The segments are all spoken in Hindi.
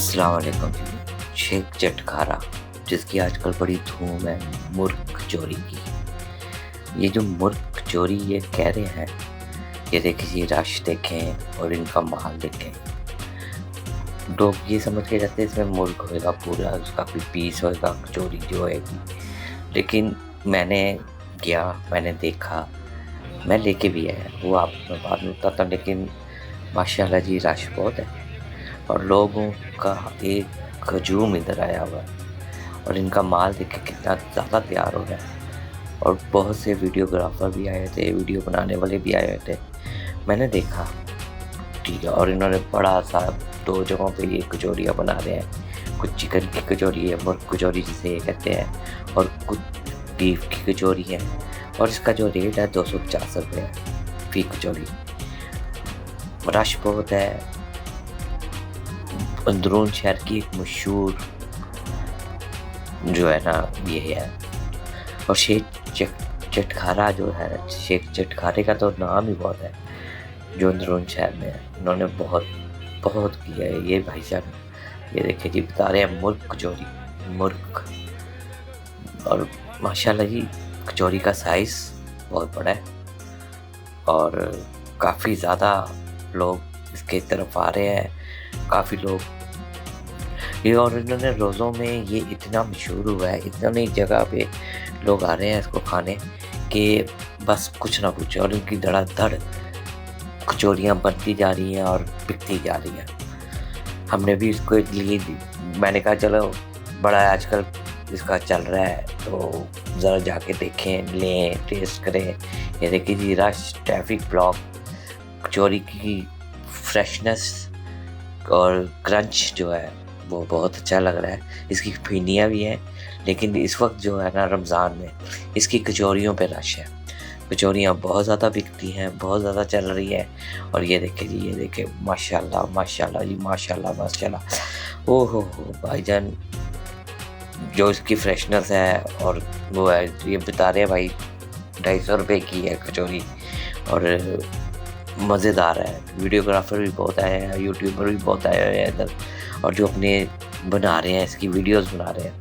अस्सलाम वालेकुम जी। शेख चटखारा जिसकी आजकल बड़ी धूम है मुर्ग कचौरी की। ये जो मुर्ग कचौरी ये कह रहे हैं, ये देखिए जी रश देखें और इनका माल देखें। लोग ये समझ के जाते हैं इसमें मुर्ग होएगा पूरा, उसका कोई पीस होएगा, कचौरी जो होएगी। लेकिन मैंने गया, मैंने देखा, मैं लेके भी आया, वो आपको मैं बाद में बताता हूँ। लेकिन माशाल्लाह जी रश बहुत है और लोगों का एक हजूम इधर आया हुआ है और इनका माल देख के कितना ज़्यादा तैयार हो रहा है। और बहुत से वीडियोग्राफर भी आए थे, वीडियो बनाने वाले भी आए थे। मैंने देखा, ठीक है, और इन्होंने बड़ा सा 2 जगहों पे ये कचौरियाँ बना रहे हैं। कुछ चिकन की कचौरी है, मुर्ग कचौरी जिसे ये कहते हैं, और कुछ बीफ की कचौरी है। और इसका जो रेट है 250 रुपये है फी कचौरी। रश बहुत है। अंदरून शहर की एक मशहूर जो है ना ये है। और शेख चटखारा जो है, शेख चटखारे का तो नाम ही बहुत है जो अंदरून शहर में है। इन्होंने बहुत बहुत किया है ये भाई साहब। ये देखिए जी बता रहे हैं मुर्ग कचौरी, मुर्ग। और माशाल्लाह जी कचौरी का साइज़ बहुत बड़ा है और काफ़ी ज़्यादा लोग इसके तरफ आ रहे हैं। काफ़ी लोग ये, और इन्होंने रोज़ों में ये इतना मशहूर हुआ है, इतना नई जगह पे लोग आ रहे हैं इसको खाने कि बस कुछ ना पूछो। और इनकी धड़ाधड़ कचौरियाँ बनती जा रही हैं और बिकती जा रही हैं। हमने भी इसको लिए, मैंने कहा चलो बड़ा आजकल इसका चल रहा है तो ज़रा जाके देखें, लें, टेस्ट करें। ये देखिए जी रश, ट्रैफिक ब्लॉक, कचौरी की फ्रेशनेस और क्रंच जो है वो बहुत अच्छा लग रहा है। इसकी फिनियाँ भी हैं, लेकिन इस वक्त जो है ना रमज़ान में इसकी कचौरियों पे रश है। कचौरियाँ बहुत ज़्यादा बिकती हैं, बहुत ज़्यादा चल रही है। और ये देखे जी, ये देखे माशाल्लाह माशाल्लाह जी, माशाल्लाह माशाल्लाह। ओह हो भाईजान, जो इसकी फ्रेशनेस है और वो है, ये बता रहे हैं भाई 250 रुपये की है कचौरी और मज़ेदार है। वीडियोग्राफर भी बहुत आए हैं, यूट्यूबर भी बहुत आए हुए हैं इधर, और जो अपने बना रहे हैं, इसकी वीडियोस बना रहे हैं,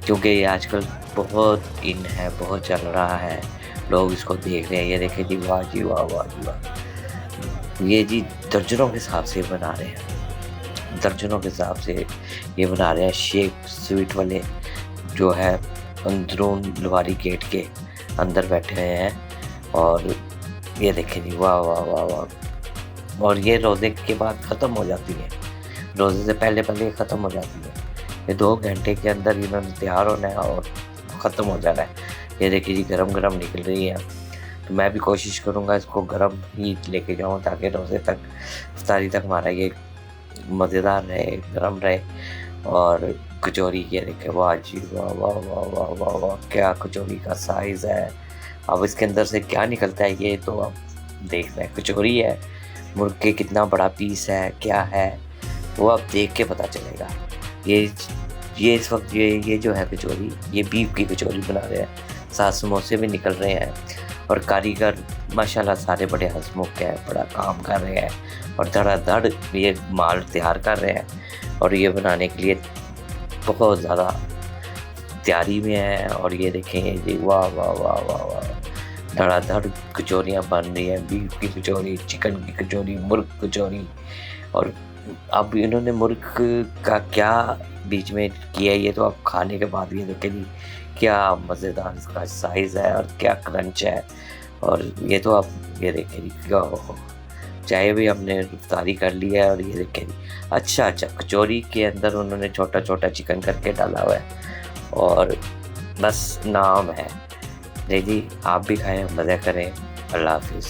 क्योंकि ये आजकल बहुत इन है, बहुत चल रहा है, लोग इसको देख रहे हैं। ये देखें जी वाह जी वाह, वाह जी वाह। ये जी दर्जनों के हिसाब से बना रहे हैं, दर्जनों के हिसाब से ये बना रहे हैं। शेख स्वीट वाले जो है अंदरून लवारी गेट के अंदर बैठे हुए हैं और ये देखें जी वाह वाह वाह वाह। और ये रोज़े के बाद ख़त्म हो जाती है, रोज़े से पहले पहले ख़त्म हो जाती है। ये 2 घंटे के अंदर इन्होंने तैयार होना है और ख़त्म हो जाना है। ये देखिए जी गरम गरम निकल रही है, तो मैं भी कोशिश करूँगा इसको गरम ही लेके जाऊँ ताकि रोज़े तक, इफ्तारी तक हमारा ये मज़ेदार रहे, गरम रहे। और कचौरी ये देखे वाह जी वाह वाह वाह वाह वाह वाह, क्या कचौरी का साइज़ है। अब इसके अंदर से क्या निकलता है ये तो अब देखना है। कचौरी है, मुर्ग के कितना बड़ा पीस है, क्या है वो अब देख के पता चलेगा। ये इस वक्त ये जो है कचौरी, ये बीफ की कचौरी बना रहे हैं, साथ समोसे भी निकल रहे हैं। और कारीगर माशाल्लाह सारे बड़े हंसमुख हैं, बड़ा काम कर रहे हैं और धड़ाधड़ ये माल तैयार कर रहे हैं और ये बनाने के लिए बहुत ज़्यादा तैयारी में है। और ये देखें जी वाह वाह वाह वाह वाह, धड़ाधड़ कचौरियाँ बन रही हैं, बीफ की कचौरी, चिकन की कचौरी, मुर्ग कचौरी। और अब इन्होंने मुर्ग का क्या बीच में किया है ये तो अब खाने के बाद ये देखें जी क्या मज़ेदार इसका साइज़ है और क्या क्रंच है। और ये तो अब ये देखें जी क्या हो, चाय भी हमने इफ्तारी कर लिया है। और ये देखें जी अच्छा कचौरी के अंदर उन्होंने छोटा छोटा चिकन करके डाला हुआ है और बस नाम है। जी आप भी खाएं, मज़ा करें। अल्लाह हाफिज़।